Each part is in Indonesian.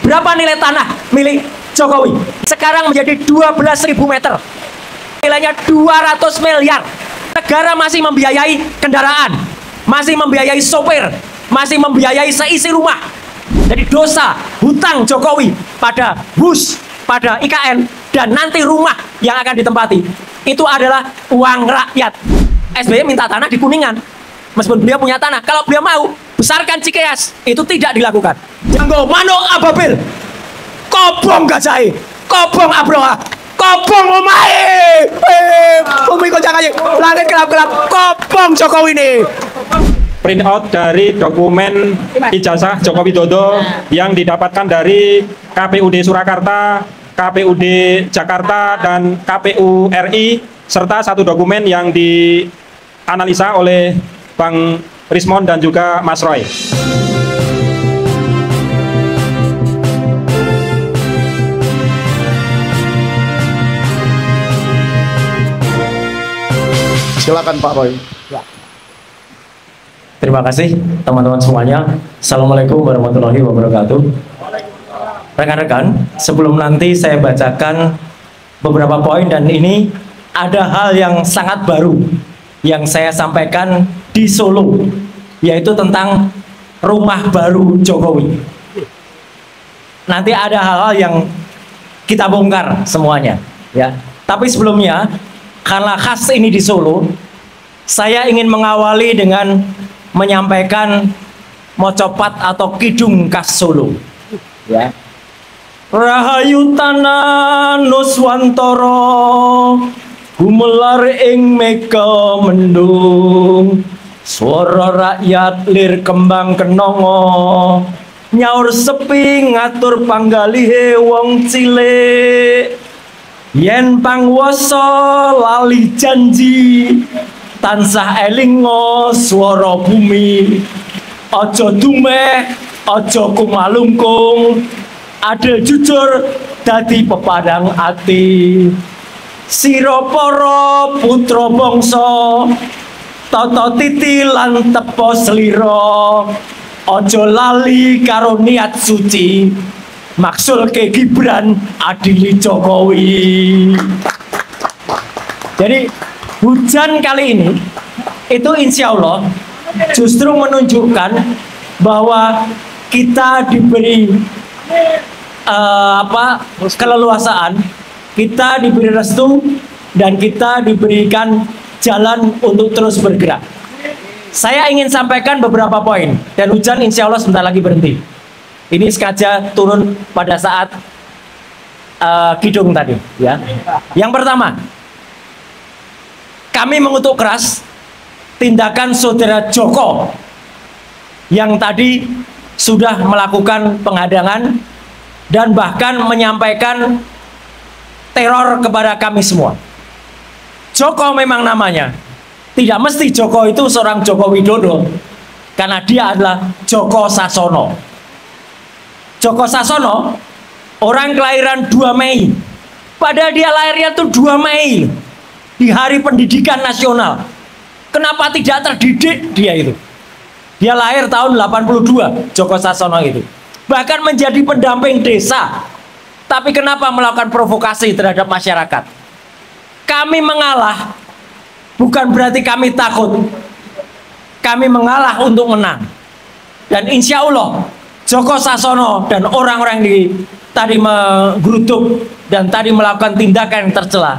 Berapa nilai tanah milik Jokowi? Sekarang menjadi 12.000 meter. Nilainya 200 miliar. Negara masih membiayai kendaraan, masih membiayai sopir, masih membiayai seisi rumah. Jadi dosa hutang Jokowi pada bus, pada IKN, dan nanti rumah yang akan ditempati itu adalah uang rakyat. SBY minta tanah di Kuningan, meskipun beliau punya tanah. Kalau beliau mau besarkan Cikeas, itu tidak dilakukan. Janggo manuk ababil, kobong gajai, kobong abroha, kobong omae, bumi kocak aja, langit gelap-gelap, kobong Jokowi ini. Print out dari dokumen ijazah Joko Widodo yang didapatkan dari KPUD Surakarta, KPUD Jakarta, dan KPU RI, serta satu dokumen yang dianalisa oleh Bang Rismon dan juga Mas Roy. Silakan Pak Roy. Ya. Terima kasih teman-teman semuanya. Assalamualaikum warahmatullahi wabarakatuh. Rekan-rekan, sebelum nanti saya bacakan beberapa poin, dan ini ada hal yang sangat baru yang saya sampaikan di Solo, yaitu tentang rumah baru Jokowi. Nanti ada hal-hal yang kita bongkar semuanya, ya. Tapi sebelumnya, karena khas ini di Solo, saya ingin mengawali dengan menyampaikan mocopat atau kidung khas Solo, ya. Rahayu tanah Nuswantara, gumelar ing mega mendung, swara rakyat lir kembang kenongo, nyaur sepi ngatur panggalihe wong cilik, yen pangwasa lali janji, tansah elingo swara bumi, aja dumeh aja kumalungkung, adil jujur dadi pepadang ati, sira para putra bangsa, tata titi lan tepa slira, aja lali karo niat suci, maksulke Gibran adili Jokowi. Jadi hujan kali ini itu insya Allah justru menunjukkan bahwa kita diberi keleluasaan, kita diberi restu, dan kita diberikan jalan untuk terus bergerak. Saya ingin sampaikan beberapa poin, dan hujan insya Allah sebentar lagi berhenti. Ini sengaja turun pada saat kidung tadi, ya. Yang pertama, kami mengutuk keras tindakan saudara Joko yang tadi sudah melakukan penghadangan dan bahkan menyampaikan teror kepada kami semua. Joko memang namanya, tidak mesti Joko itu seorang Joko Widodo, karena dia adalah Joko Sasono. Joko Sasono orang kelahiran 2 Mei, padahal dia lahirnya tuh 2 Mei di Hari Pendidikan Nasional. Kenapa tidak terdidik dia itu? Dia lahir tahun 82, Joko Sasono itu. Bahkan menjadi pendamping desa. Tapi kenapa melakukan provokasi terhadap masyarakat? Kami mengalah, bukan berarti kami takut. Kami mengalah untuk menang. Dan insya Allah, Joko Sasono dan orang-orang yang tadi menggeruduk dan tadi melakukan tindakan yang tercela,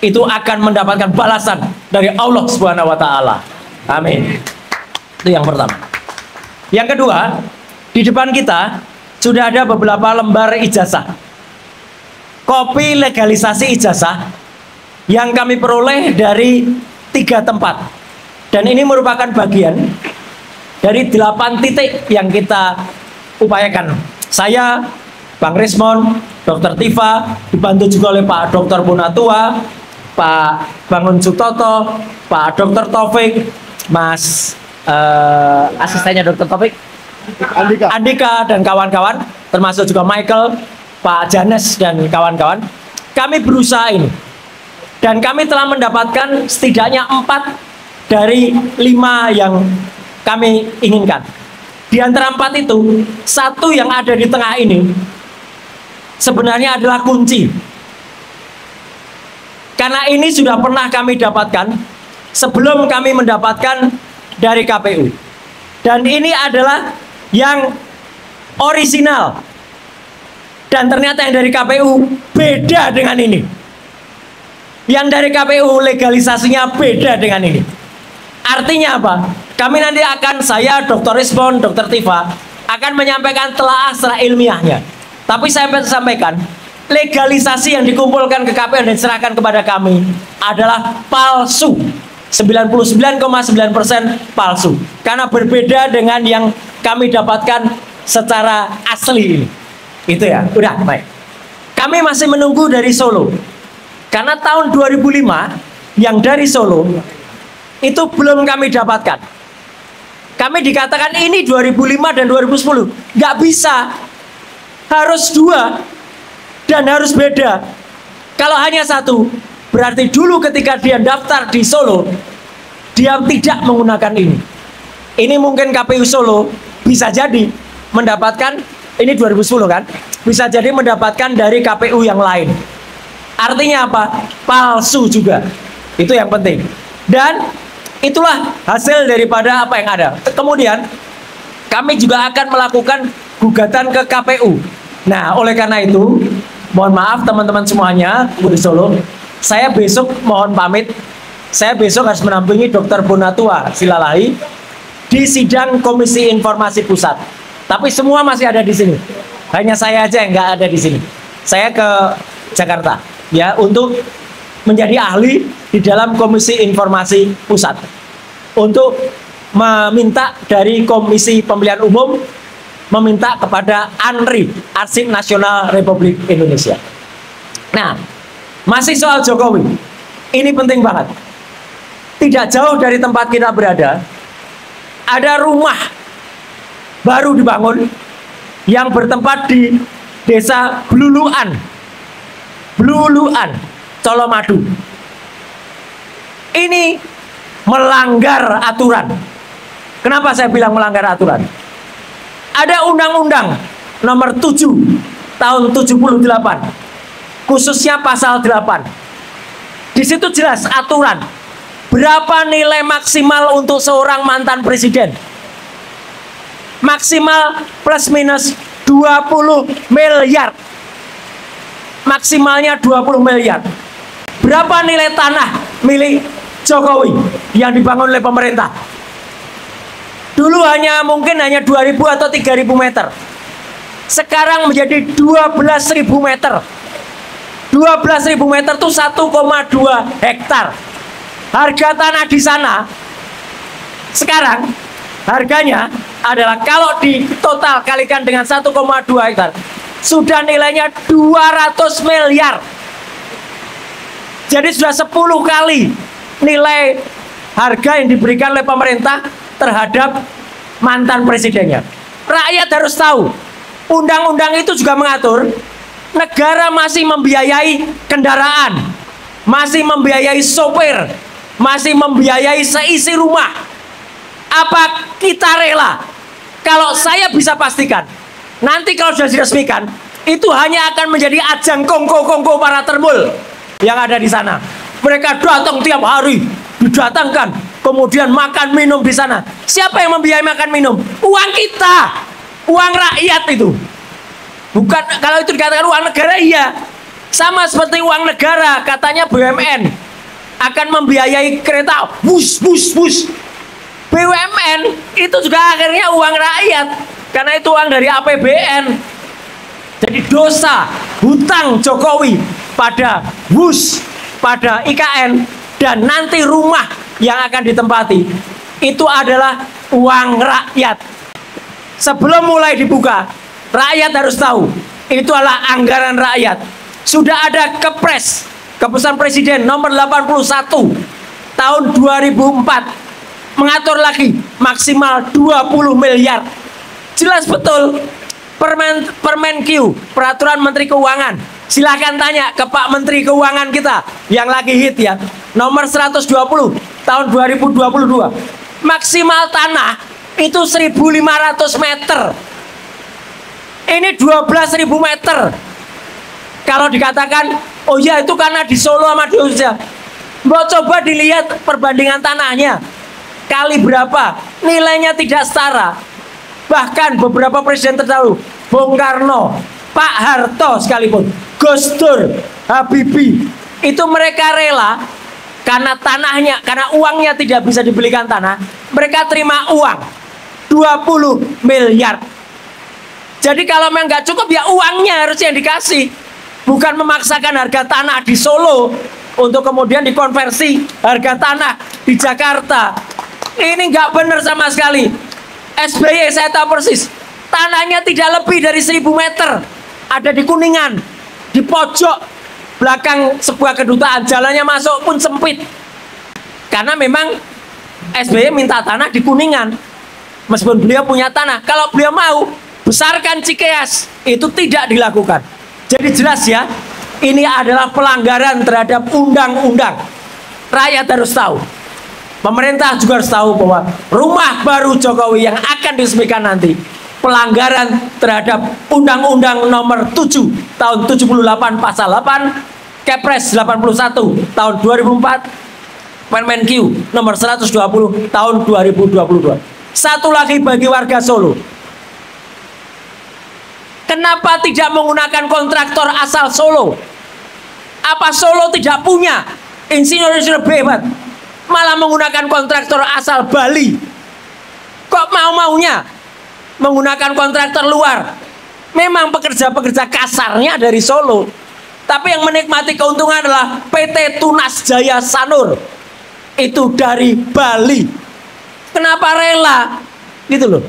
itu akan mendapatkan balasan dari Allah Subhanahu wa Ta'ala. Amin. Itu yang pertama. Yang kedua, di depan kita sudah ada beberapa lembar ijazah, kopi legalisasi ijazah yang kami peroleh dari 3 tempat, dan ini merupakan bagian dari 8 titik yang kita upayakan. Saya, Bang Rismon, Dr. Tifa, dibantu juga oleh Pak Dr. Punatua, Pak Bangun Sutoto, Pak Dr. Taufik, Mas asistennya Dr. Taufik, Andika dan kawan-kawan, termasuk juga Michael, Pak Janes dan kawan-kawan. Kami berusaha ini, dan kami telah mendapatkan setidaknya 4 dari 5 yang kami inginkan. Di antara 4 itu, satu yang ada di tengah ini sebenarnya adalah kunci. Karena ini sudah pernah kami dapatkan sebelum kami mendapatkan dari KPU. Dan ini adalah yang orisinal. Dan ternyata yang dari KPU beda dengan ini. Yang dari KPU legalisasinya beda dengan ini. Artinya apa? Kami nanti akan, saya, Dr. Rizbon, Dr. Tifa, akan menyampaikan telaah secara ilmiahnya. Tapi saya sampaikan, legalisasi yang dikumpulkan ke KPU dan diserahkan kepada kami adalah palsu. 99,9% palsu. Karena berbeda dengan yang kami dapatkan secara asli ini. Itu ya, udah, baik. Kami masih menunggu dari Solo. Karena tahun 2005 yang dari Solo itu belum kami dapatkan. Kami dikatakan ini 2005 dan 2010. Nggak bisa. Harus 2 dan harus beda. Kalau hanya 1, berarti dulu ketika dia daftar di Solo, dia tidak menggunakan ini. Ini mungkin KPU Solo bisa jadi mendapatkan, ini 2010 kan, bisa jadi mendapatkan dari KPU yang lain. Artinya apa? Palsu juga. Itu yang penting. Dan itulah hasil daripada apa yang ada. Kemudian kami juga akan melakukan gugatan ke KPU. Nah, oleh karena itu, mohon maaf teman-teman semuanya di Solo, saya besok mohon pamit. Saya besok harus menampingi Dr. Bonatua Silalahi di sidang Komisi Informasi Pusat. Tapi semua masih ada di sini. Hanya saya aja yang nggak ada di sini. Saya ke Jakarta ya untuk menjadi ahli di dalam Komisi Informasi Pusat untuk meminta dari Komisi Pemilihan Umum meminta kepada ANRI, Arsip Nasional Republik Indonesia. Nah, masih soal Jokowi. Ini penting banget. Tidak jauh dari tempat kita berada, ada rumah baru dibangun yang bertempat di Desa Bluluan, Colomadu. Ini melanggar aturan. Kenapa saya bilang melanggar aturan? Ada Undang-Undang nomor 7 tahun 78, khususnya pasal 8. Di situ jelas aturan berapa nilai maksimal untuk seorang mantan presiden. Maksimal plus minus 20 miliar. Maksimalnya 20 miliar. Berapa nilai tanah milik Jokowi yang dibangun oleh pemerintah? Dulu mungkin hanya 2.000 atau 3.000 meter. Sekarang menjadi 12.000 meter. 12.000 meter itu 1,2 hektar. Harga tanah di sana sekarang harganya adalah kalau di total kalikan dengan 1,2 hektar sudah nilainya 200 miliar. Jadi sudah 10 kali nilai harga yang diberikan oleh pemerintah terhadap mantan presidennya. Rakyat harus tahu, undang-undang itu juga mengatur negara masih membiayai kendaraan, masih membiayai sopir, masih membiayai seisi rumah. Apa kita rela? Kalau saya bisa pastikan, nanti kalau sudah diresmikan, itu hanya akan menjadi ajang kongko-kongko para termul yang ada di sana. Mereka datang tiap hari, didatangkan, kemudian makan minum di sana. Siapa yang membiayai makan minum? Uang kita, uang rakyat itu. Bukan kalau itu dikatakan uang negara, iya. Sama seperti uang negara, katanya BUMN akan membiayai kereta, bus. BUMN itu juga akhirnya uang rakyat, karena itu uang dari APBN. Jadi dosa hutang Jokowi pada bus, pada IKN, dan nanti rumah yang akan ditempati itu adalah uang rakyat. Sebelum mulai dibuka, rakyat harus tahu itu adalah anggaran rakyat. Sudah ada Kepres, Keputusan Presiden nomor 81 tahun 2004 mengatur lagi maksimal 20 miliar. Jelas betul. Permenkyu, Peraturan Menteri Keuangan. Silahkan tanya ke Pak Menteri Keuangan kita yang lagi hit ya, nomor 120 tahun 2022. Maksimal tanah itu 1.500 meter. Ini 12.000 meter. Kalau dikatakan, oh ya itu karena di Solo sama di Jogja. Mau coba dilihat perbandingan tanahnya. Kali berapa? Nilainya tidak setara. Bahkan beberapa presiden terdahulu, Bung Karno, Pak Harto sekalipun, Gus Dur, Habibie, itu mereka rela karena tanahnya, karena uangnya tidak bisa dibelikan tanah, mereka terima uang 20 miliar. Jadi kalau memang nggak cukup ya uangnya harus yang dikasih, bukan memaksakan harga tanah di Solo untuk kemudian dikonversi harga tanah di Jakarta. Ini nggak benar sama sekali. SBY saya tahu persis, tanahnya tidak lebih dari 1.000 meter, ada di Kuningan, di pojok belakang sebuah kedutaan, jalannya masuk pun sempit. Karena memang SBY minta tanah di Kuningan, meskipun beliau punya tanah. Kalau beliau mau besarkan Cikeas, itu tidak dilakukan. Jadi jelas ya, ini adalah pelanggaran terhadap undang-undang. Rakyat harus tahu. Pemerintah juga harus tahu bahwa rumah baru Jokowi yang akan diresmikan nanti pelanggaran terhadap Undang-Undang Nomor 7 Tahun 78 Pasal 8, Kepres 81 Tahun 2004, Permenq Nomor 120 Tahun 2022. Satu lagi bagi warga Solo, kenapa tidak menggunakan kontraktor asal Solo? Apa Solo tidak punya insinyur-insinyur hebat, malah menggunakan kontraktor asal Bali? Kok mau-maunya menggunakan kontraktor luar? Memang pekerja-pekerja kasarnya dari Solo, tapi yang menikmati keuntungan adalah PT Tunas Jaya Sanur, itu dari Bali. Kenapa rela? Gitu loh.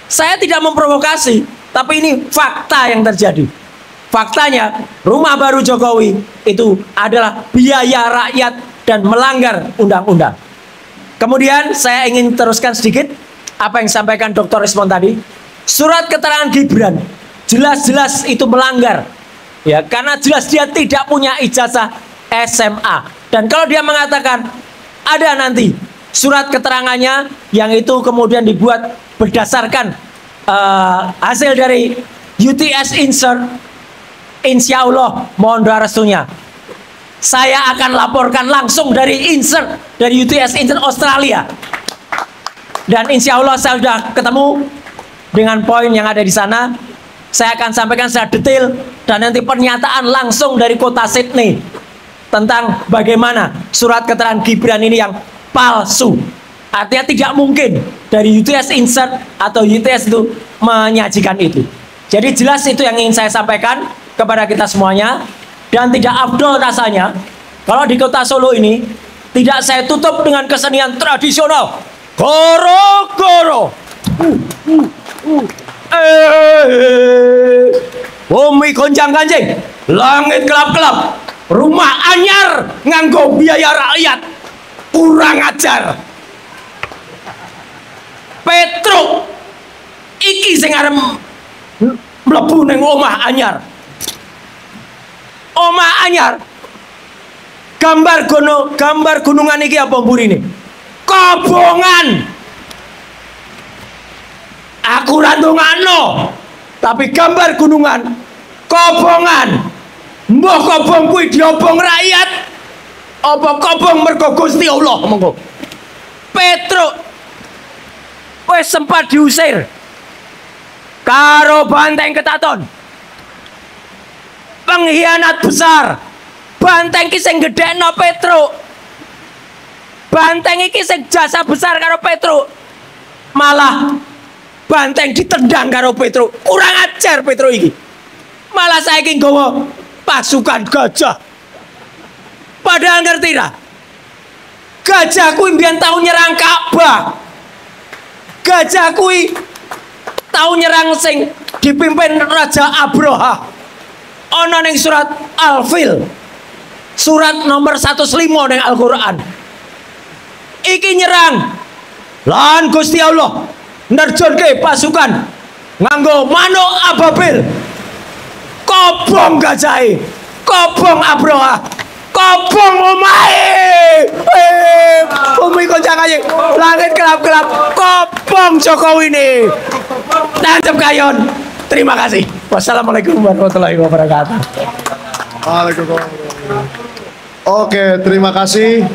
Saya tidak memprovokasi, tapi ini fakta yang terjadi. Faktanya, rumah baru Jokowi itu adalah biaya rakyat dan melanggar undang-undang. Kemudian saya ingin teruskan sedikit apa yang disampaikan Dr. Rismon tadi. Surat keterangan Gibran jelas-jelas itu melanggar, ya, karena jelas dia tidak punya ijazah SMA. Dan kalau dia mengatakan ada nanti surat keterangannya yang itu kemudian dibuat berdasarkan hasil dari UTS Insert, insya Allah mohon doa restunya, saya akan laporkan langsung dari Insert, dari UTS Insert Australia. Dan insya Allah saya sudah ketemu dengan poin yang ada di sana. Saya akan sampaikan secara detail dan nanti pernyataan langsung dari kota Sydney tentang bagaimana surat keterangan Gibran ini yang palsu. Artinya tidak mungkin dari UTS Insert atau UTS itu menyajikan itu. Jadi jelas itu yang ingin saya sampaikan kepada kita semuanya. Dan tidak afdol rasanya kalau di kota Solo ini tidak saya tutup dengan kesenian tradisional goro-goro. Bumi gonjang-ganjing, langit gelap-gelap, rumah anyar nganggo biaya rakyat, kurang ajar. Petro iki sing arep mlebu ning omah anyar. Omah anyar, gambar gunungan iki apa mburine? Kobongan. Aku randongano, tapi gambar gunungan kobongan. Mbah kobong kuwi diobong rakyat apa kobong mergo Gusti Allah monggo. Petro wis sempat diusir karo Banteng Ketaton. Pengkhianat besar. Banteng iki sing gedhekno Petro. Banteng iki sing jasa besar karo Petro. Malah Banteng ditendang karo Petro. Kurang ajar Petro iki. Malah saiki nggawa pasukan gajah. Padahal ngerti ra? Gajah kuwi mbiyen tau nyerang Ka'bah. Gajah kuwi tau nyerang sing dipimpin Raja Abraha. Ana ning surat Al-Fil, surat nomor 105 ning Al-Qur'an. Iki nyerang lan Gusti Allah nerjunke pasukan nganggo manuk ababil. Kobong gajahe, kobong Abraha, Kopong omae. Bumi goncang aja. Langit gelap-gelap. Kopong Jokowi nih. Tancap kayon. Terima kasih. Wassalamualaikum warahmatullahi wabarakatuh. Waalaikumsalam. Oke, terima kasih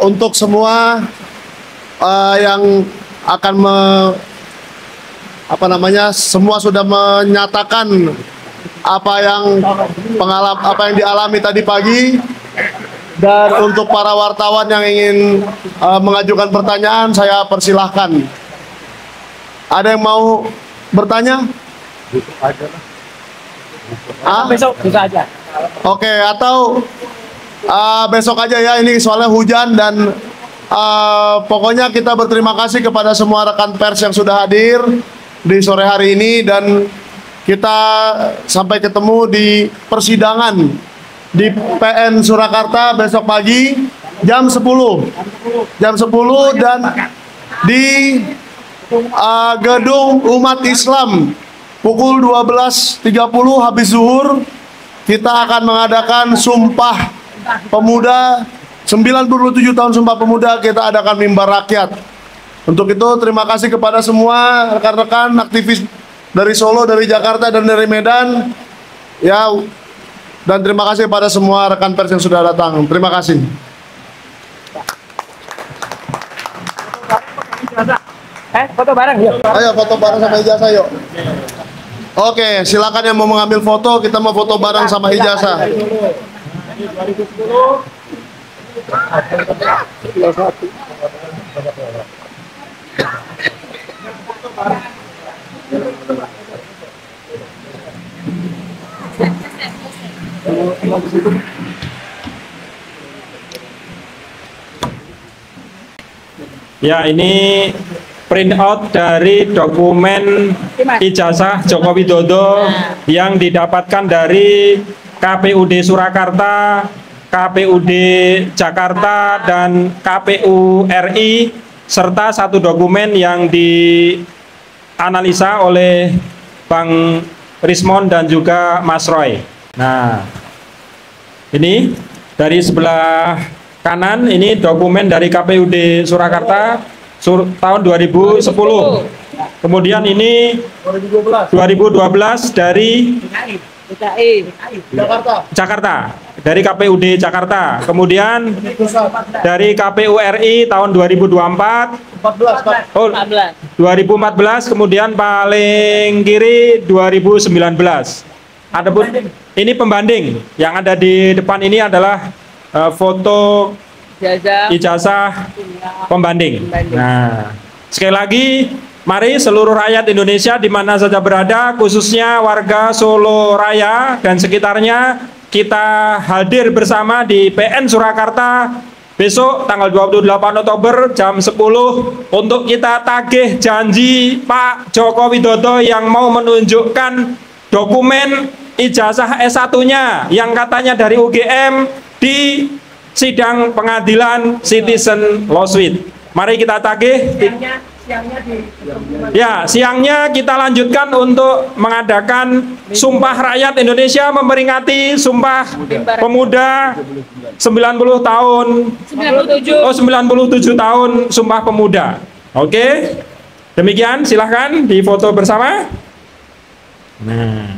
untuk semua yang akan semua sudah menyatakan apa yang dialami tadi pagi. Dan untuk para wartawan yang ingin mengajukan pertanyaan, saya persilahkan. Ada yang mau bertanya? Besok bisa aja. Oke, atau besok aja ya, ini soalnya hujan. Dan pokoknya kita berterima kasih kepada semua rekan pers yang sudah hadir di sore hari ini. Dan kita sampai ketemu di persidangan di PN Surakarta besok pagi jam 10 dan di gedung umat Islam pukul 12.30 habis zuhur kita akan mengadakan Sumpah Pemuda 97 tahun Sumpah Pemuda. Kita adakan mimbar rakyat. Untuk itu terima kasih kepada semua rekan-rekan aktivis dari Solo, dari Jakarta, dan dari Medan ya. Dan terima kasih pada semua rekan pers yang sudah datang. Terima kasih. Foto bareng yuk. Ayo foto bareng sama ijazah yuk. Oke, silakan yang mau mengambil foto, kita mau foto bareng sama ijazah. Ya, ini print out dari dokumen ijazah Joko Widodo yang didapatkan dari KPUD Surakarta, KPUD Jakarta, dan KPU RI, serta satu dokumen yang dianalisa oleh Bang Rismon dan juga Mas Roy. Nah, ini dari sebelah kanan, ini dokumen dari KPUD Surakarta tahun 2010. Kemudian ini 2012 dari Jakarta, dari KPUD Jakarta. Kemudian dari KPU RI tahun 2024. 2014. Kemudian paling kiri 2019. Adapun ini pembanding. Yang ada di depan ini adalah foto ijazah pembanding. Nah, sekali lagi, mari seluruh rakyat Indonesia di mana saja berada, khususnya warga Solo Raya dan sekitarnya, kita hadir bersama di PN Surakarta besok tanggal 28 Oktober jam 10 untuk kita tagih janji Pak Joko Widodo yang mau menunjukkan dokumen ijazah S1-nya yang katanya dari UGM di sidang pengadilan Citizen Lawsuit. Mari kita tagih. Ya, siangnya kita lanjutkan untuk mengadakan Sumpah Rakyat Indonesia memperingati Sumpah Pemuda 90 tahun 97 tahun Sumpah Pemuda. Oke. Demikian, silahkan difoto bersama. Nah.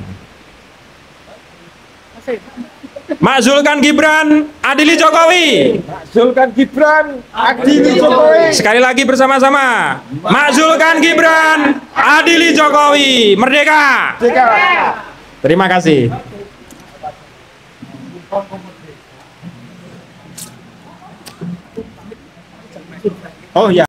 Makzulkan Gibran, adili Jokowi. Makzulkan Gibran, adili Jokowi. Sekali lagi bersama-sama. Makzulkan Gibran, adili Jokowi. Merdeka. Terima kasih. Oh ya.